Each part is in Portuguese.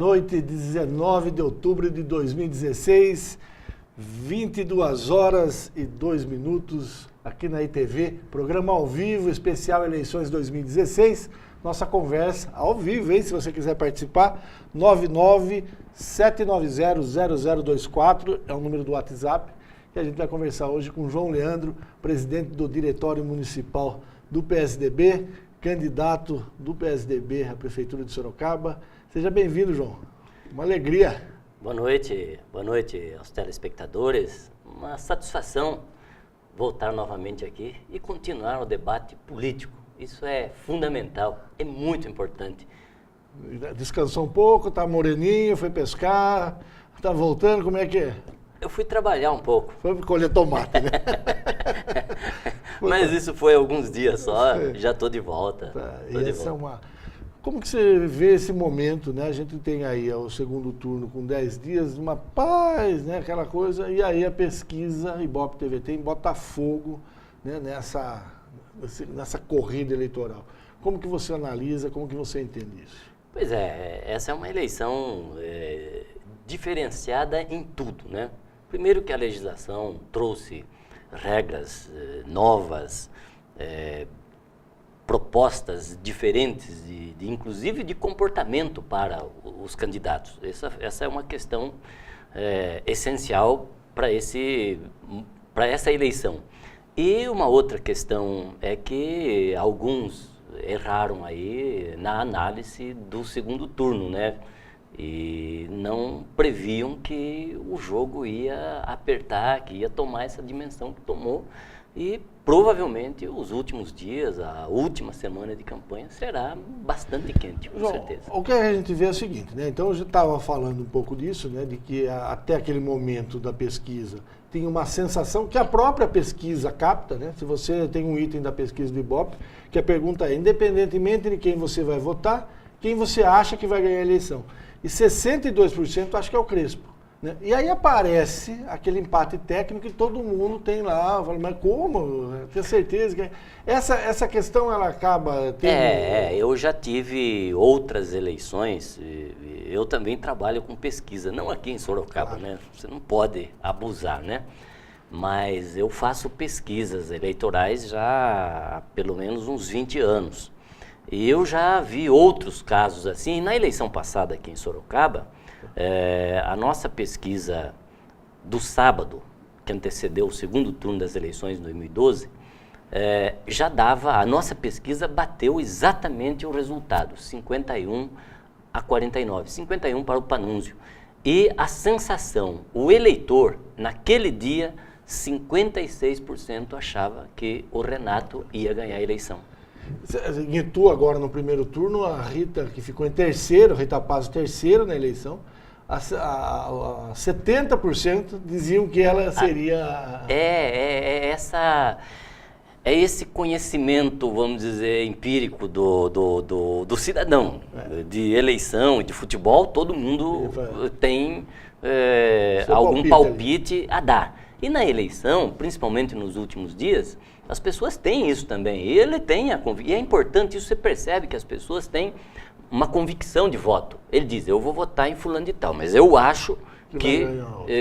noite, 19 de outubro de 2016, 22 horas e 2 minutos aqui na ITV, programa ao vivo, especial Eleições 2016. Nossa conversa ao vivo, hein? Se você quiser participar, 997900024 é o número do WhatsApp. E a gente vai conversar hoje com João Leandro, presidente do Diretório Municipal do PSDB, candidato do PSDB à Prefeitura de Sorocaba. Seja bem-vindo, João. Uma alegria. Boa noite aos telespectadores. Uma satisfação voltar novamente aqui e continuar o debate político. Isso é fundamental, é muito importante. Descansou um pouco, tá moreninho, foi pescar, tá voltando, como é que é? Eu fui trabalhar um pouco. Foi colher tomate, né? Mas isso foi alguns dias só, já estou de volta. Tá, Como que você vê esse momento, né? A gente tem aí o segundo turno com 10 dias, uma paz, né? Aquela coisa, e aí a pesquisa Ibope TVT em Botafogo, né? Nessa corrida eleitoral. Como que você analisa, como que você entende isso? Pois é, essa é uma eleição diferenciada em tudo, né? Primeiro que a legislação trouxe regras novas, propostas diferentes, inclusive de comportamento para os candidatos. Essa é uma questão essencial para essa eleição. E uma outra questão é que alguns erraram aí na análise do segundo turno, né? E não previam que o jogo ia apertar, que ia tomar essa dimensão que tomou. E provavelmente os últimos dias, a última semana de campanha será bastante quente, com certeza. O que a gente vê é o seguinte, né? Então eu já estava falando um pouco disso, né? De que até aquele momento da pesquisa tinha uma sensação que a própria pesquisa capta, né? Se você tem um item da pesquisa do Ibope, que a pergunta é, independentemente de quem você vai votar, quem você acha que vai ganhar a eleição? E 62% acho que é o Crespo. Né? E aí aparece aquele empate técnico que todo mundo tem lá, fala, mas como? Tenho certeza que... Essa questão ela acaba tendo... Eu já tive outras eleições, eu também trabalho com pesquisa, não aqui em Sorocaba, claro, né? Você não pode abusar, né? Mas eu faço pesquisas eleitorais já há pelo menos uns 20 anos. E eu já vi outros casos assim. Na eleição passada aqui em Sorocaba, a nossa pesquisa do sábado, que antecedeu o segundo turno das eleições de 2012, já dava, a nossa pesquisa bateu exatamente o resultado, 51 a 49, 51 para o Panunzio. E a sensação, o eleitor, naquele dia, 56% achava que o Renato ia ganhar a eleição. Em Itu, agora no primeiro turno, a Rita, que ficou em terceiro, Rita Paz terceiro na eleição, 70% diziam que ela seria... É esse conhecimento, vamos dizer, empírico do cidadão, de eleição e de futebol, todo mundo tem algum palpite a dar. E na eleição, principalmente nos últimos dias, as pessoas têm isso também. E ele tem e é importante, isso você percebe que as pessoas têm uma convicção de voto. Ele diz, eu vou votar em fulano de tal, mas eu acho que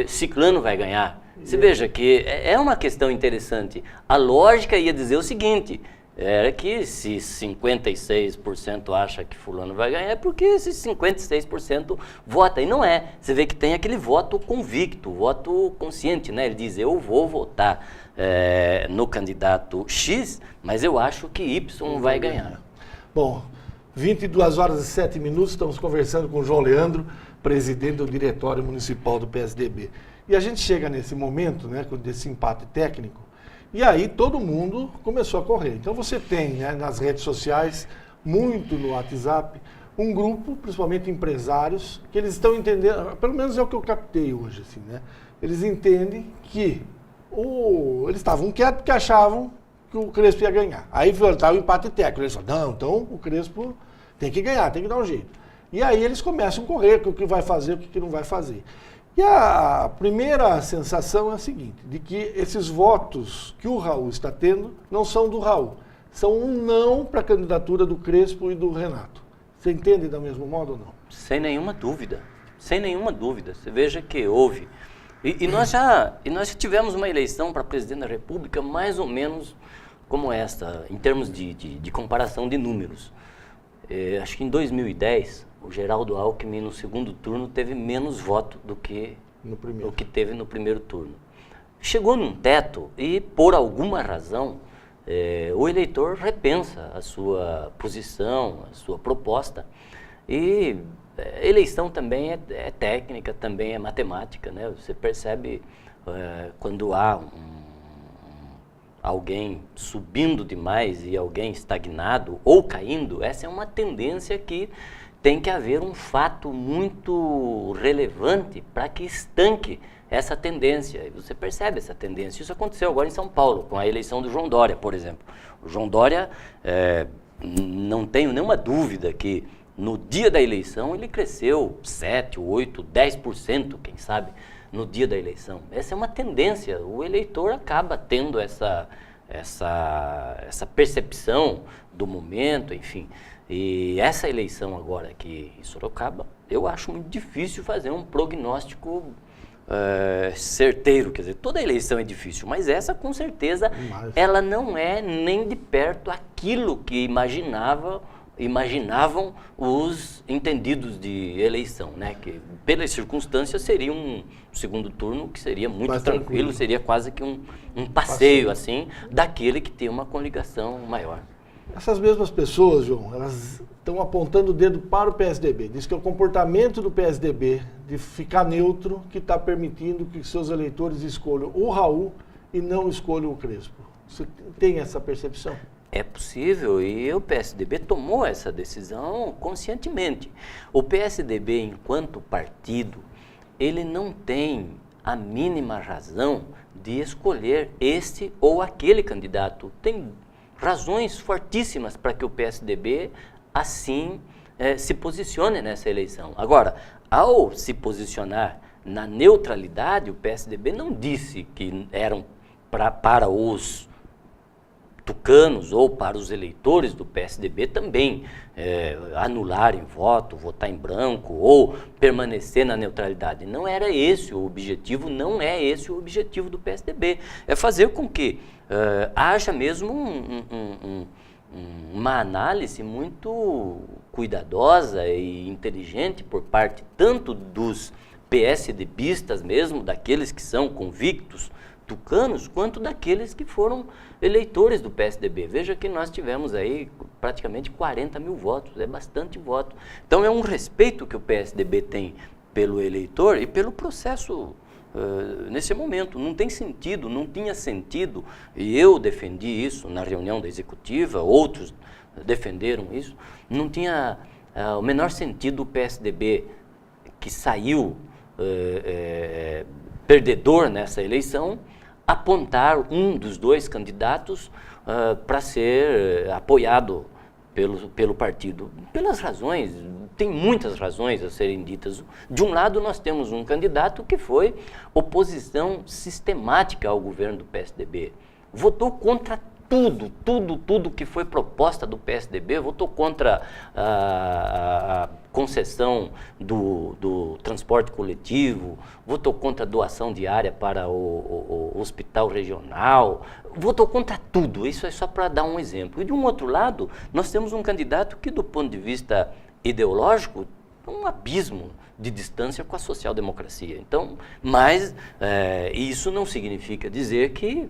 ciclano vai ganhar. Você veja que é uma questão interessante. A lógica ia dizer o seguinte, era que se 56% acha que fulano vai ganhar, é porque esses 56% vota. E não é. Você vê que tem aquele voto convicto, voto consciente, né? Ele diz, eu vou votar no candidato X, mas eu acho que Y vai ganhar. Bom, 22 horas e 7 minutos, estamos conversando com o João Leandro, presidente do Diretório Municipal do PSDB. E a gente chega nesse momento, né, desse empate técnico, e aí todo mundo começou a correr. Então você tem, né, nas redes sociais, muito no WhatsApp, um grupo, principalmente empresários, que eles estão entendendo, pelo menos é o que eu captei hoje, assim, né? Eles entendem que eles estavam quietos porque achavam que o Crespo ia ganhar. Aí estava o empate técnico. Eles falaram, não, então o Crespo tem que ganhar, tem que dar um jeito. E aí eles começam a correr, o que vai fazer, o que não vai fazer. E a primeira sensação é a seguinte, de que esses votos que o Raul está tendo não são do Raul, são um não para a candidatura do Crespo e do Renato. Você entende do mesmo modo ou não? Sem nenhuma dúvida. Sem nenhuma dúvida. Você veja que houve. E nós já tivemos uma eleição para presidente da República mais ou menos como esta, em termos de comparação de números. Acho que em 2010, o Geraldo Alckmin, no segundo turno, teve menos voto do que o que teve no primeiro turno. Chegou num teto e, por alguma razão, o eleitor repensa a sua posição, a sua proposta. E eleição também é técnica, também é matemática, né? Você percebe quando há alguém subindo demais e alguém estagnado ou caindo, essa é uma tendência que tem que haver um fato muito relevante para que estanque essa tendência. E você percebe essa tendência. Isso aconteceu agora em São Paulo, com a eleição do João Dória, por exemplo. O João Dória, não tenho nenhuma dúvida que no dia da eleição ele cresceu 7, 8, 10%, quem sabe, no dia da eleição. Essa é uma tendência. O eleitor acaba tendo essa percepção do momento, enfim. E essa eleição agora aqui em Sorocaba, eu acho muito difícil fazer um prognóstico certeiro. Quer dizer, toda eleição é difícil, mas essa, com certeza, ela não é nem de perto aquilo que imaginavam os entendidos de eleição, né? Que pelas circunstâncias seria um segundo turno que seria muito tranquilo, seria quase que um passeio assim daquele que tem uma coligação maior. Essas mesmas pessoas, João, elas estão apontando o dedo para o PSDB. Diz que é o comportamento do PSDB de ficar neutro que está permitindo que seus eleitores escolham o Raul e não escolham o Crespo. Você tem essa percepção? É possível, e o PSDB tomou essa decisão conscientemente. O PSDB, enquanto partido, ele não tem a mínima razão de escolher este ou aquele candidato. Tem razões fortíssimas para que o PSDB assim se posicione nessa eleição. Agora, ao se posicionar na neutralidade, o PSDB não disse que eram para os tucanos ou para os eleitores do PSDB também anularem voto, votar em branco ou permanecer na neutralidade. Não era esse o objetivo, não é esse o objetivo do PSDB. É fazer com que haja mesmo uma análise muito cuidadosa e inteligente por parte tanto dos PSDBistas mesmo, daqueles que são convictos tucanos, quanto daqueles que foram eleitores do PSDB. Veja que nós tivemos aí praticamente 40 mil votos, é bastante voto. Então é um respeito que o PSDB tem pelo eleitor e pelo processo nesse momento. Não tem sentido, não tinha sentido, e eu defendi isso na reunião da executiva, outros defenderam isso, não tinha o menor sentido o PSDB que saiu perdedor nessa eleição, apontar um dos dois candidatos para ser apoiado pelo partido. Pelas razões, tem muitas razões a serem ditas. De um lado, nós temos um candidato que foi oposição sistemática ao governo do PSDB. Votou contra tudo que foi proposta do PSDB, votou contra a concessão do transporte coletivo, votou contra a doação diária para o hospital regional, votou contra tudo. Isso é só para dar um exemplo. E de um outro lado, nós temos um candidato que, do ponto de vista ideológico, é um abismo de distância com a social-democracia. Então, mas isso não significa dizer que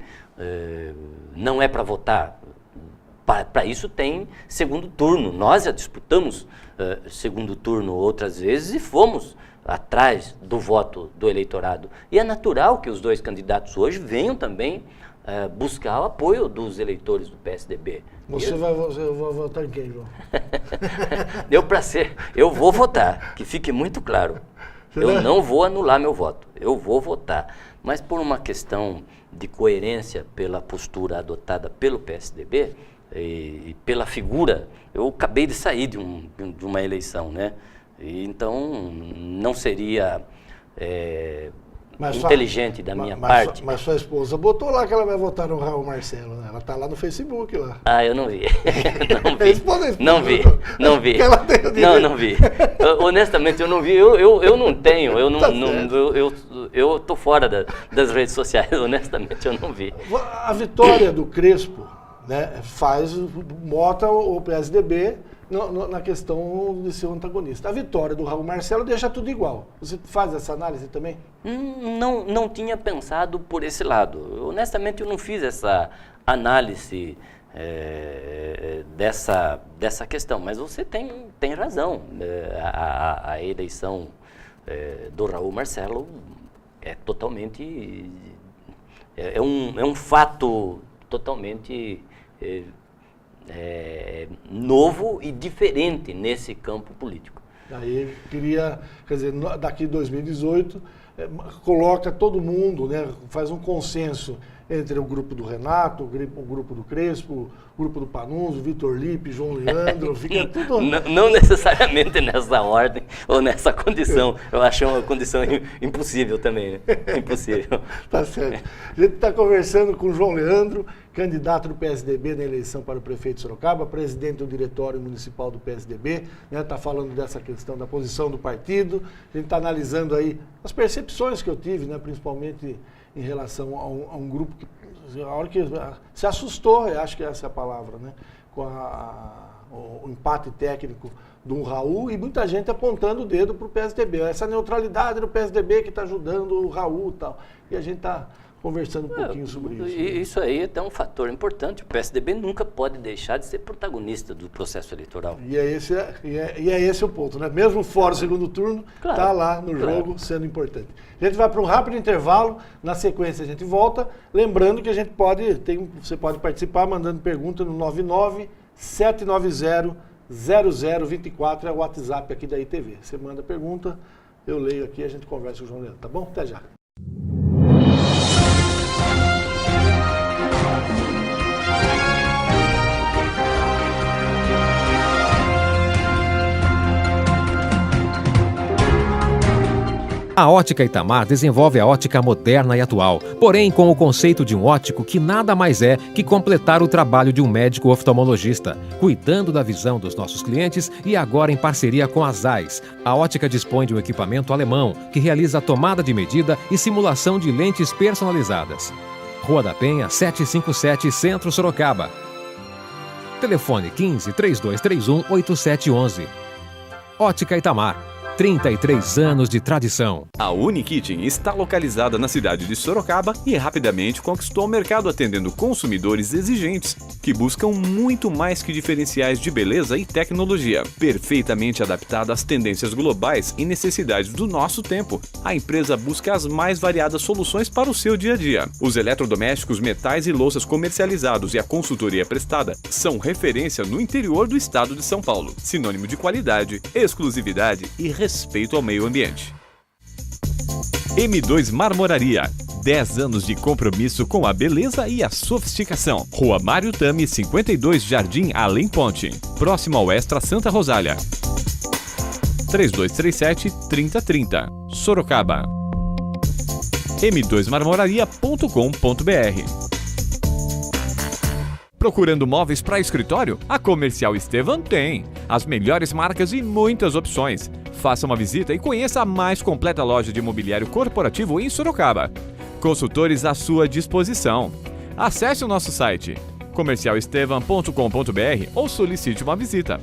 não é para votar. Para isso tem segundo turno. Nós já disputamos segundo turno outras vezes e fomos atrás do voto do eleitorado. E é natural que os dois candidatos hoje venham também buscar o apoio dos eleitores do PSDB. Você vai votar em quem, João? Deu para ser. Eu vou votar, que fique muito claro. Eu não vou anular meu voto. Eu vou votar. Mas por uma questão de coerência pela postura adotada pelo PSDB e pela figura, eu acabei de sair de uma eleição, né? E então não seria inteligente da minha parte. Mas sua esposa botou lá que ela vai votar no Raul Marcelo, né? Ela Ela tá lá no Facebook lá. Ah, eu não vi. Responda. Não vi. Não vi. Honestamente, eu não vi. Eu não tenho. Eu tô fora das redes sociais. Honestamente, eu não vi. A vitória do Crespo, né, bota o PSDB na questão de ser um antagonista. A vitória do Raul Marcelo deixa tudo igual. Você faz essa análise também? Não tinha pensado por esse lado. Honestamente, eu não fiz essa análise dessa questão, mas você tem razão. A eleição do Raul Marcelo é totalmente... É um fato totalmente... novo e diferente nesse campo político. Aí queria, quer dizer, daqui 2018, coloca todo mundo, né, faz um consenso entre o grupo do Renato, o grupo do Crespo, o grupo do Panunzio, Vitor Lippe, João Leandro, fica tudo... Não necessariamente nessa ordem ou nessa condição. Eu acho uma condição impossível também, né? Impossível. Tá certo. A gente está conversando com o João Leandro, candidato do PSDB na eleição para o prefeito de Sorocaba, presidente do Diretório Municipal do PSDB, né? Tá falando dessa questão da posição do partido. A gente está analisando aí as percepções que eu tive, né, principalmente em relação a um grupo que, a hora que se assustou, eu acho que essa é a palavra, né, com o empate técnico do Raul e muita gente apontando o dedo para o PSDB. Essa neutralidade do PSDB que está ajudando o Raul e tal. E a gente está conversando um pouquinho sobre isso. Isso aí é até um fator importante. O PSDB nunca pode deixar de ser protagonista do processo eleitoral. E é esse o ponto, né? Mesmo fora do segundo turno, está lá no jogo sendo importante. A gente vai para um rápido intervalo, na sequência a gente volta. Lembrando que a gente você pode participar mandando pergunta no 99-790-0024, é o WhatsApp aqui da ITV. Você manda pergunta, eu leio aqui e a gente conversa com o João Leandro, tá bom? Até já. A Ótica Itamar desenvolve a ótica moderna e atual, porém com o conceito de um óptico que nada mais é que completar o trabalho de um médico oftalmologista, cuidando da visão dos nossos clientes e agora em parceria com a Zeiss. A Ótica dispõe de um equipamento alemão que realiza a tomada de medida e simulação de lentes personalizadas. Rua da Penha, 757, Centro Sorocaba. Telefone 15 3231 8711. Ótica Itamar. 33 anos de tradição. A Unikitchen está localizada na cidade de Sorocaba e rapidamente conquistou o mercado atendendo consumidores exigentes que buscam muito mais que diferenciais de beleza e tecnologia. Perfeitamente adaptada às tendências globais e necessidades do nosso tempo, a empresa busca as mais variadas soluções para o seu dia a dia. Os eletrodomésticos, metais e louças comercializados e a consultoria prestada são referência no interior do estado de São Paulo, sinônimo de qualidade, exclusividade e respeito ao meio ambiente. M2 Marmoraria. 10 anos de compromisso com a beleza e a sofisticação. Rua Mário Tami, 52, Jardim Além Ponte. Próximo ao Extra Santa Rosália. 3237-3030. Sorocaba. m2marmoraria.com.br. Procurando móveis para escritório? A Comercial Estevam tem. As melhores marcas e muitas opções. Faça uma visita e conheça a mais completa loja de mobiliário corporativo em Sorocaba. Consultores à sua disposição. Acesse o nosso site comercialestevam.com.br ou solicite uma visita.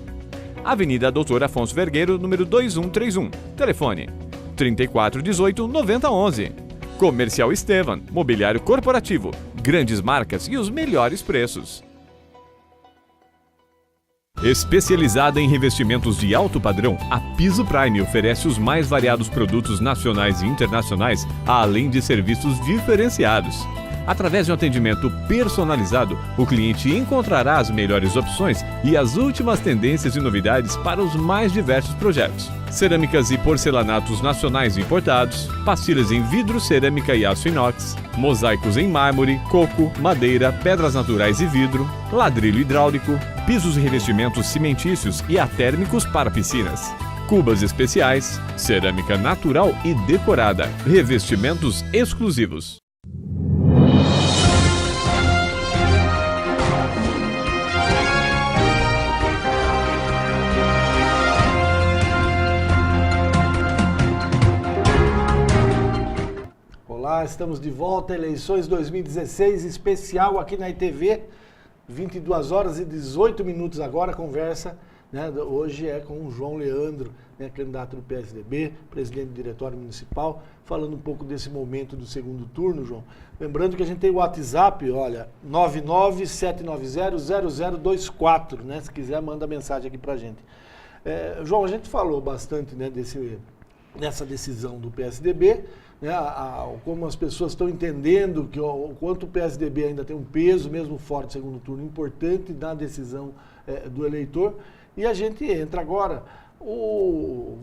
Avenida Doutor Afonso Vergueiro, número 2131. Telefone 3418-9011. Comercial Estevam, mobiliário corporativo, grandes marcas e os melhores preços. Especializada em revestimentos de alto padrão, a Piso Prime oferece os mais variados produtos nacionais e internacionais, além de serviços diferenciados. Através de um atendimento personalizado, o cliente encontrará as melhores opções e as últimas tendências e novidades para os mais diversos projetos. Cerâmicas e porcelanatos nacionais importados, pastilhas em vidro, cerâmica e aço inox, mosaicos em mármore, coco, madeira, pedras naturais e vidro, ladrilho hidráulico, pisos e revestimentos cimentícios e atérmicos para piscinas. Cubas especiais, cerâmica natural e decorada, revestimentos exclusivos. Olá, estamos de volta, eleições 2016, especial aqui na ITV, 22 horas e 18 minutos agora, conversa, né, hoje é com o João Leandro, né, candidato do PSDB, presidente do Diretório Municipal, falando um pouco desse momento do segundo turno, João. Lembrando que a gente tem o WhatsApp, olha, 997900024, né, se quiser manda mensagem aqui pra gente. João, a gente falou bastante, né, dessa decisão do PSDB, né, como as pessoas estão entendendo que o quanto o PSDB ainda tem um peso, mesmo fora do segundo turno, importante na decisão do eleitor. E a gente entra agora,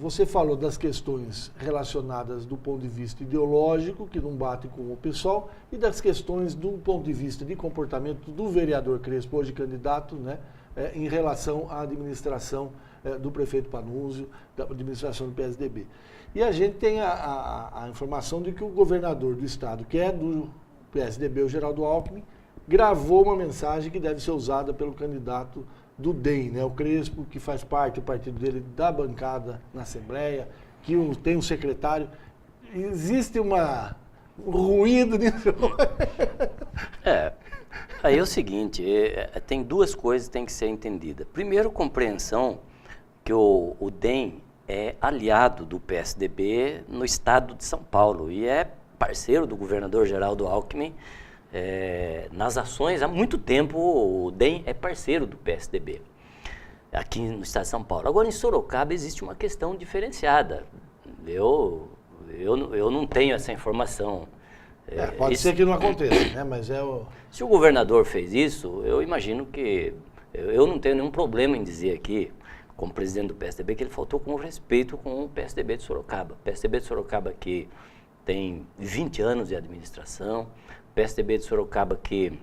você falou das questões relacionadas do ponto de vista ideológico, que não bate com o PSOL, e das questões do ponto de vista de comportamento do vereador Crespo, hoje candidato, né, em relação à administração do prefeito Panunzio, da administração do PSDB. E a gente tem a informação de que o governador do estado, que é do PSDB, o Geraldo Alckmin, gravou uma mensagem que deve ser usada pelo candidato do DEM, né, o Crespo, que faz parte, o partido dele, da bancada na Assembleia, que tem um secretário. Existe um ruído nisso. Aí é o seguinte, tem duas coisas que têm que ser entendidas. Primeiro, compreensão que o DEM é aliado do PSDB no estado de São Paulo e é parceiro do governador Geraldo Alckmin nas ações. Há muito tempo o DEM é parceiro do PSDB aqui no estado de São Paulo. Agora, em Sorocaba existe uma questão diferenciada. Eu não tenho essa informação. Pode ser que não aconteça, né? Mas Se o governador fez isso, eu imagino que eu não tenho nenhum problema em dizer aqui, como presidente do PSDB, que ele faltou com respeito com o PSDB de Sorocaba. O PSDB de Sorocaba que tem 20 anos de administração, o PSDB de Sorocaba que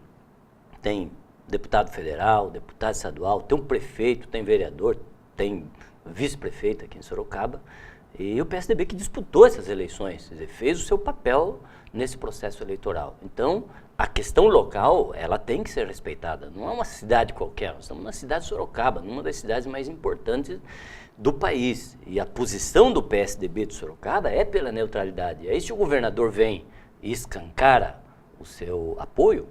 tem deputado federal, deputado estadual, tem um prefeito, tem vereador, tem vice-prefeito aqui em Sorocaba, e o PSDB que disputou essas eleições, quer dizer, fez o seu papel nesse processo eleitoral. Então, a questão local, ela tem que ser respeitada. Não é uma cidade qualquer, nós estamos na cidade de Sorocaba, numa das cidades mais importantes do país. E a posição do PSDB de Sorocaba é pela neutralidade. Aí, se o governador vem e escancara o seu apoio,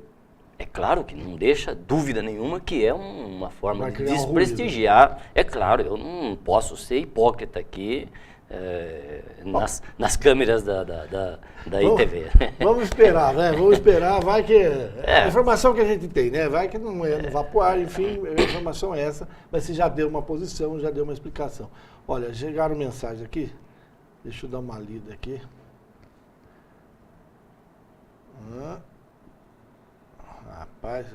é claro que não deixa dúvida nenhuma que é uma forma de desprestigiar. É claro, eu não posso ser hipócrita aqui, nas câmeras da ITV. Vamos esperar, né? Vamos esperar, vai que... A informação que a gente tem, né? Vai que não vai pro ar, enfim, a informação é essa, mas você já deu uma posição, já deu uma explicação. Olha, chegaram mensagem aqui, deixa eu dar uma lida aqui. Rapaz,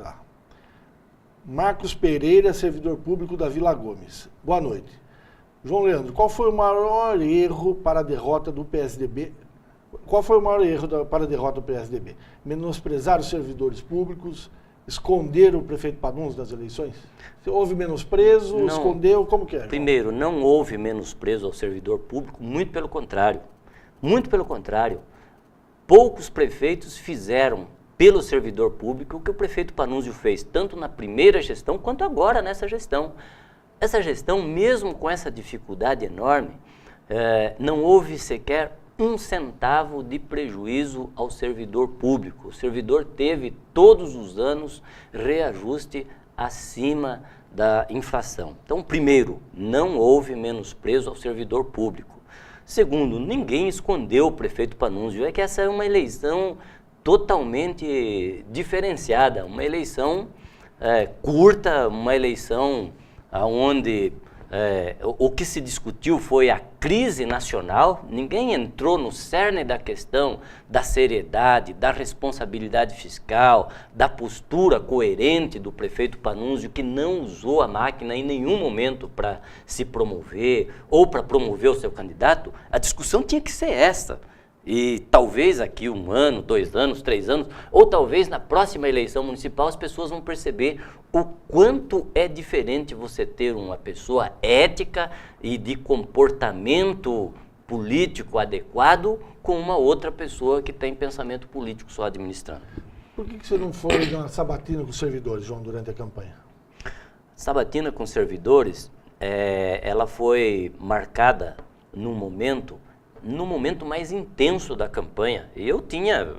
Marcos Pereira, servidor público da Vila Gomes. Boa noite. João Leandro, qual foi o maior erro para a derrota do PSDB? Qual foi o maior erro para a derrota do PSDB? Menosprezar os servidores públicos, esconder o prefeito Panunzio das eleições? Houve menosprezo, não, escondeu, como que é? Primeiro, não houve menosprezo ao servidor público, muito pelo contrário. Muito pelo contrário. Poucos prefeitos fizeram pelo servidor público o que o prefeito Panunzio fez, tanto na primeira gestão quanto agora nessa gestão. Essa gestão, mesmo com essa dificuldade enorme, não houve sequer um centavo de prejuízo ao servidor público. O servidor teve todos os anos reajuste acima da inflação. Então, primeiro, não houve menosprezo ao servidor público. Segundo, ninguém escondeu o prefeito Panunzio. É que essa é uma eleição totalmente diferenciada, uma eleição curta, uma eleição onde o que se discutiu foi a crise nacional. Ninguém entrou no cerne da questão da seriedade, da responsabilidade fiscal, da postura coerente do prefeito Panunzio, que não usou a máquina em nenhum momento para se promover ou para promover o seu candidato. A discussão tinha que ser essa. E talvez aqui 1 ano, 2 anos, 3 anos, ou talvez na próxima eleição municipal as pessoas vão perceber o quanto é diferente você ter uma pessoa ética e de comportamento político adequado com uma outra pessoa que tem pensamento político só administrando. Por que você não foi na sabatina com os servidores, João, durante a campanha? Sabatina com servidores, ela foi marcada num momento no momento mais intenso da campanha. Eu tinha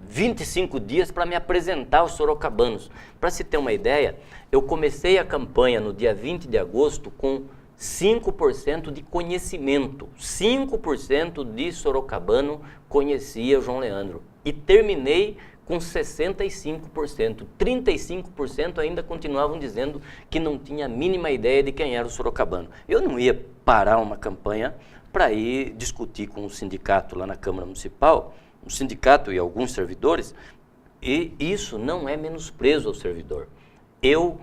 25 dias para me apresentar aos sorocabanos. Para se ter uma ideia, eu comecei a campanha no dia 20 de agosto com 5% de conhecimento. 5% de sorocabano conhecia o João Leandro. E terminei com 65%. 35% ainda continuavam dizendo que não tinha a mínima ideia de quem era o sorocabano. Eu não ia parar uma campanha para ir discutir com o sindicato lá na Câmara Municipal, o sindicato e alguns servidores, e isso não é menosprezo ao servidor. Eu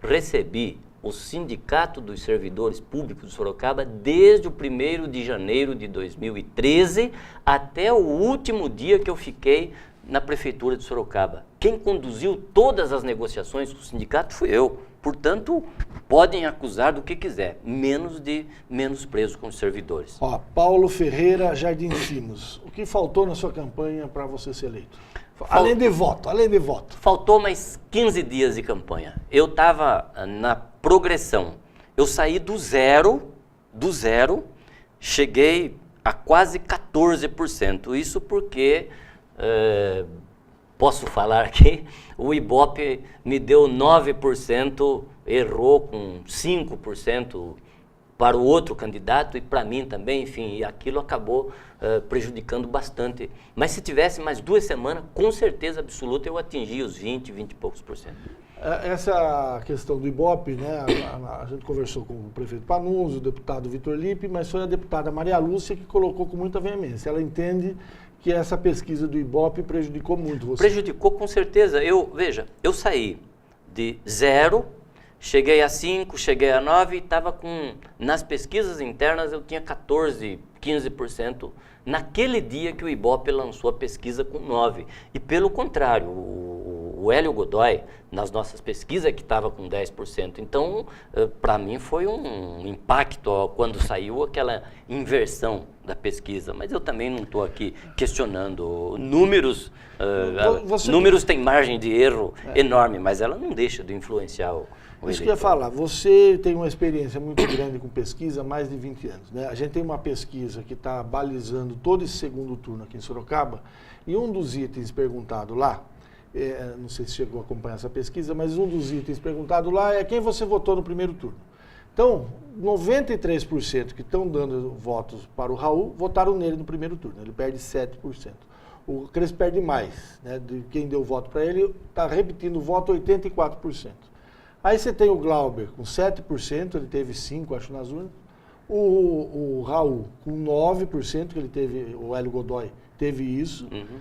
recebi o Sindicato dos Servidores Públicos de Sorocaba desde o 1º de janeiro de 2013 até o último dia que eu fiquei na Prefeitura de Sorocaba. Quem conduziu todas as negociações com o sindicato fui eu. Portanto, podem acusar do que quiser, menos preso com os servidores. Ó, Paulo Ferreira, Jardim Sinos. O que faltou na sua campanha para você ser eleito? Além de voto. Faltou mais 15 dias de campanha. Eu estava na progressão. Eu saí do zero, cheguei a quase 14%. Isso porque, posso falar aqui, o Ibope me deu 9%, errou com 5% para o outro candidato e para mim também, enfim, e aquilo acabou prejudicando bastante. Mas se tivesse mais 2 semanas, com certeza absoluta eu atingi os 20 e poucos por cento. Essa questão do Ibope, né, a gente conversou com o prefeito Panunzio, o deputado Vitor Lippe, mas foi a deputada Maria Lúcia que colocou com muita veemência. Ela entende que essa pesquisa do Ibope prejudicou muito você. Prejudicou com certeza. Veja, eu saí de 0, cheguei a 5, cheguei a 9 e estava com, nas pesquisas internas eu tinha 14, 15%. Naquele dia que o Ibope lançou a pesquisa com 9. E pelo contrário, o Hélio Godoy, nas nossas pesquisas, que estava com 10%. Então, para mim foi um impacto quando saiu aquela inversão da pesquisa. Mas eu também não estou aqui questionando números. Números têm margem de erro enorme, mas ela não deixa de influenciar o Isso que eu ia falar, você tem uma experiência muito grande com pesquisa há mais de 20 anos, né? A gente tem uma pesquisa que está balizando todo esse segundo turno aqui em Sorocaba, e um dos itens perguntado lá, não sei se chegou a acompanhar essa pesquisa, mas um dos itens perguntado lá é quem você votou no primeiro turno. Então, 93% que estão dando votos para o Raul, votaram nele no primeiro turno, ele perde 7%. O Crespo perde mais, né? De quem deu voto para ele, está repetindo o voto 84%. Aí você tem o Glauber com 7%, ele teve 5%, acho, nas urnas. O Raul com 9%, que ele teve, o Hélio Godoy teve isso. Uhum.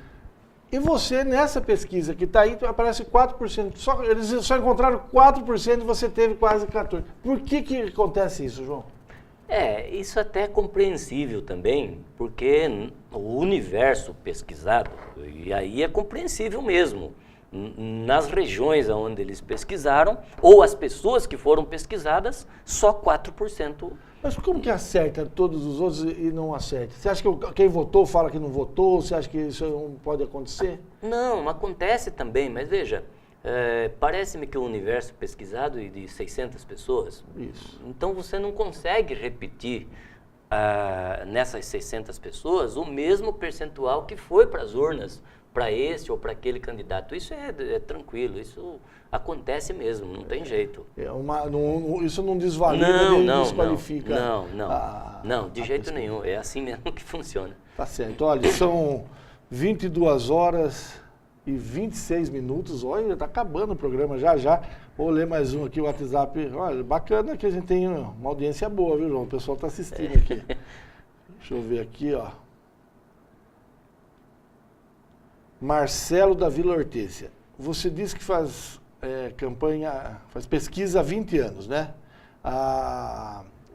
E você, nessa pesquisa que está aí, aparece 4%. Eles só encontraram 4% e você teve quase 14%. Por que acontece isso, João? Isso até é compreensível também, porque o universo pesquisado, e aí é compreensível mesmo, nas regiões onde eles pesquisaram, ou as pessoas que foram pesquisadas, só 4%. Mas como que acerta todos os outros e não acerta? Você acha que quem votou fala que não votou? Você acha que isso não pode acontecer? Não, acontece também, mas veja, parece-me que o universo pesquisado é de 600 pessoas. Isso. Então você não consegue repetir nessas 600 pessoas o mesmo percentual que foi para as urnas, para esse ou para aquele candidato. Isso é tranquilo, isso acontece mesmo, não tem jeito. Isso não desvalida, nem desqualifica. Não, de jeito nenhum, é assim mesmo que funciona. Tá certo, olha, são 22 horas e 26 minutos, olha, tá acabando o programa já. Vou ler mais um aqui, o WhatsApp. Olha, bacana que a gente tem uma audiência boa, viu, João? O pessoal tá assistindo aqui. Deixa eu ver aqui, ó. Marcelo da Vila Hortência, você disse que faz faz pesquisa há 20 anos, né?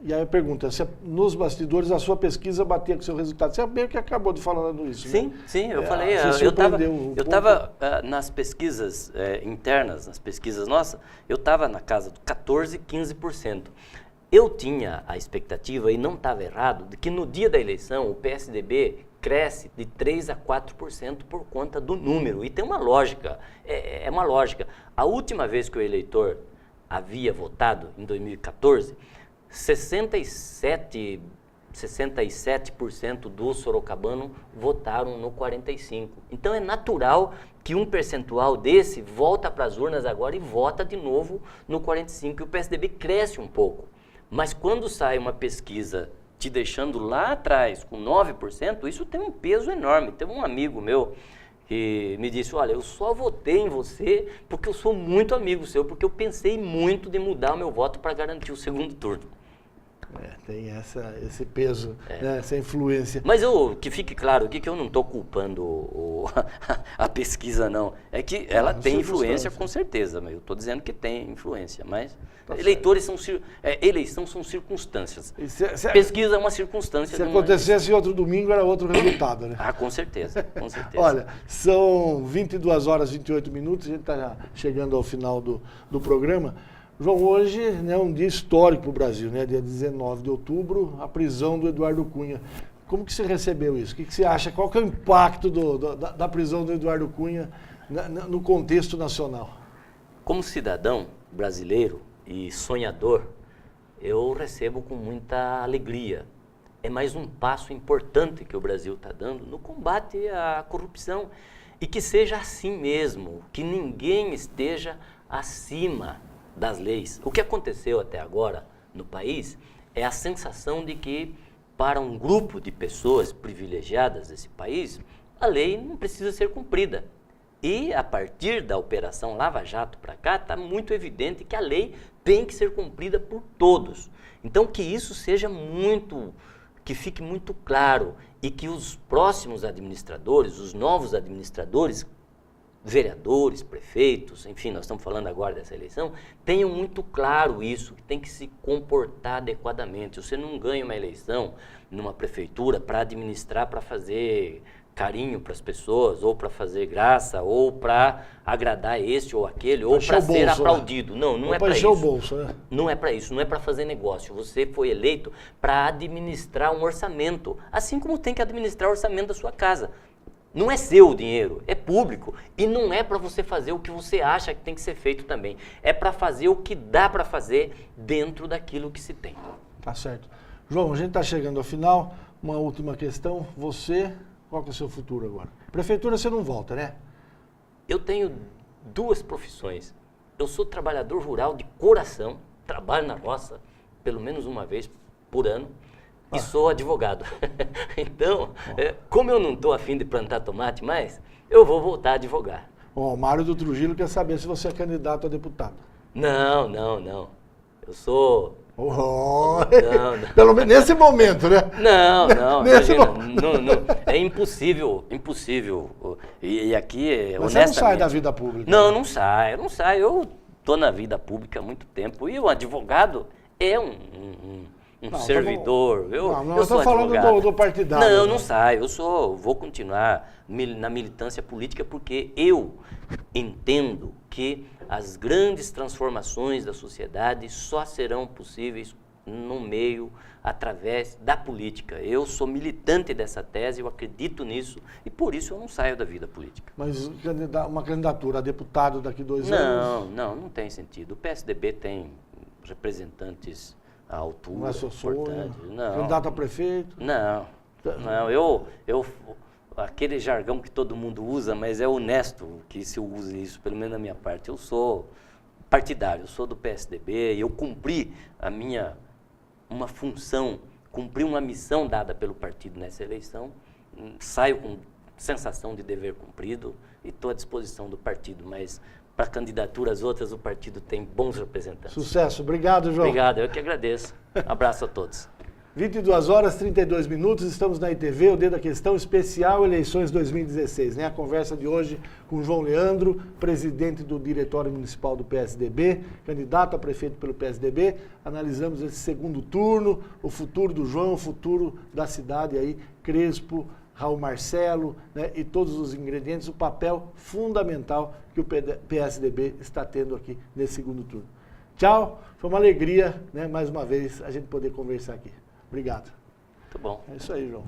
E aí a pergunta, se nos bastidores a sua pesquisa batia com o seu resultado. Você meio que acabou de falando isso, né? Sim, eu falei. Eu estava nas pesquisas internas, nas pesquisas nossas, eu estava na casa de 14%, 15%. Eu tinha a expectativa, e não estava errado, de que no dia da eleição o PSDB cresce de 3% a 4% por conta do número. E tem uma lógica, é uma lógica. A última vez que o eleitor havia votado, em 2014, 67 67% dos sorocabanos votaram no 45%. Então é natural que um percentual desse volta para as urnas agora e vota de novo no 45%, e o PSDB cresce um pouco. Mas quando sai uma pesquisa te deixando lá atrás com 9%, isso tem um peso enorme. Teve um amigo meu que me disse, olha, eu só votei em você porque eu sou muito amigo seu, porque eu pensei muito de mudar o meu voto para garantir o segundo turno. Tem esse peso, né, essa influência. Mas que fique claro que eu não estou culpando a pesquisa, não. É que ela tem influência, com certeza. Mas eu estou dizendo que tem influência. Mas eleição são circunstâncias. Pesquisa é uma circunstância. Se acontecesse outro domingo, era outro resultado, né? Ah, com certeza, com certeza. Olha, são 22 horas e 28 minutos, a gente está chegando ao final do programa. João, hoje é um dia histórico para o Brasil, né? Dia 19 de outubro, a prisão do Eduardo Cunha. Como que você recebeu isso? O que você acha? Qual que é o impacto da prisão do Eduardo Cunha no contexto nacional? Como cidadão brasileiro e sonhador, eu recebo com muita alegria. É mais um passo importante que o Brasil está dando no combate à corrupção. E que seja assim mesmo, que ninguém esteja acima das leis. O que aconteceu até agora no país é a sensação de que, para um grupo de pessoas privilegiadas desse país, a lei não precisa ser cumprida. E, a partir da Operação Lava Jato para cá, está muito evidente que a lei tem que ser cumprida por todos. Então, que isso que fique muito claro e que os próximos administradores, os novos administradores, vereadores, prefeitos, enfim, nós estamos falando agora dessa eleição, tenham muito claro isso, que tem que se comportar adequadamente. Você não ganha uma eleição numa prefeitura para administrar, para fazer carinho para as pessoas, ou para fazer graça, ou para agradar este ou aquele, ou para ser aplaudido. Né? Não é para isso. O bolso, né? Não é para isso, não é para fazer negócio. Você foi eleito para administrar um orçamento, assim como tem que administrar o orçamento da sua casa. Não é seu o dinheiro, é público. E não é para você fazer o que você acha que tem que ser feito também. É para fazer o que dá para fazer dentro daquilo que se tem. Tá certo. João, a gente está chegando ao final. Uma última questão. Qual que é o seu futuro agora? Prefeitura você não volta, né? Eu tenho duas profissões. Eu sou trabalhador rural de coração, trabalho na roça pelo menos uma vez por ano. E sou advogado. Então, como eu não estou afim de plantar tomate mais, eu vou voltar a advogar. O Mário do Trujillo quer saber se você é candidato a deputado. Não. Eu sou... Não. Pelo menos nesse momento, né? Não. Não. É impossível. E aqui, mas honestamente... Você não sai da vida pública? Não sai. Eu estou na vida pública há muito tempo. E o advogado é um servidor. Eu estou falando do partidário. Não saio. Vou continuar na militância política porque eu entendo que as grandes transformações da sociedade só serão possíveis no meio, através da política. Eu sou militante dessa tese, eu acredito nisso e por isso eu não saio da vida política. Mas uma candidatura a deputado daqui 2 anos? Não tem sentido. O PSDB tem representantes à altura. Não é seu sonho? Não. Candidato a prefeito? Não, aquele jargão que todo mundo usa, mas é honesto que se use isso, pelo menos da minha parte. Eu sou partidário, eu sou do PSDB e eu cumpri uma função, cumpri uma missão dada pelo partido nessa eleição, saio com sensação de dever cumprido e estou à disposição do partido, mas para candidaturas outras o partido tem bons representantes. Sucesso, obrigado, João. Obrigado, eu que agradeço. Abraço a todos. 22 horas, 32 minutos, estamos na ITV, o Dedo da Questão Especial Eleições 2016. Né? A conversa de hoje com João Leandro, presidente do Diretório Municipal do PSDB, candidato a prefeito pelo PSDB. Analisamos esse segundo turno, o futuro do João, o futuro da cidade aí, Crespo, Raul Marcelo, né? E todos os ingredientes, o papel fundamental que o PSDB está tendo aqui nesse segundo turno. Tchau, foi uma alegria, né, mais uma vez, a gente poder conversar aqui. Obrigado. Muito bom. É isso aí, João.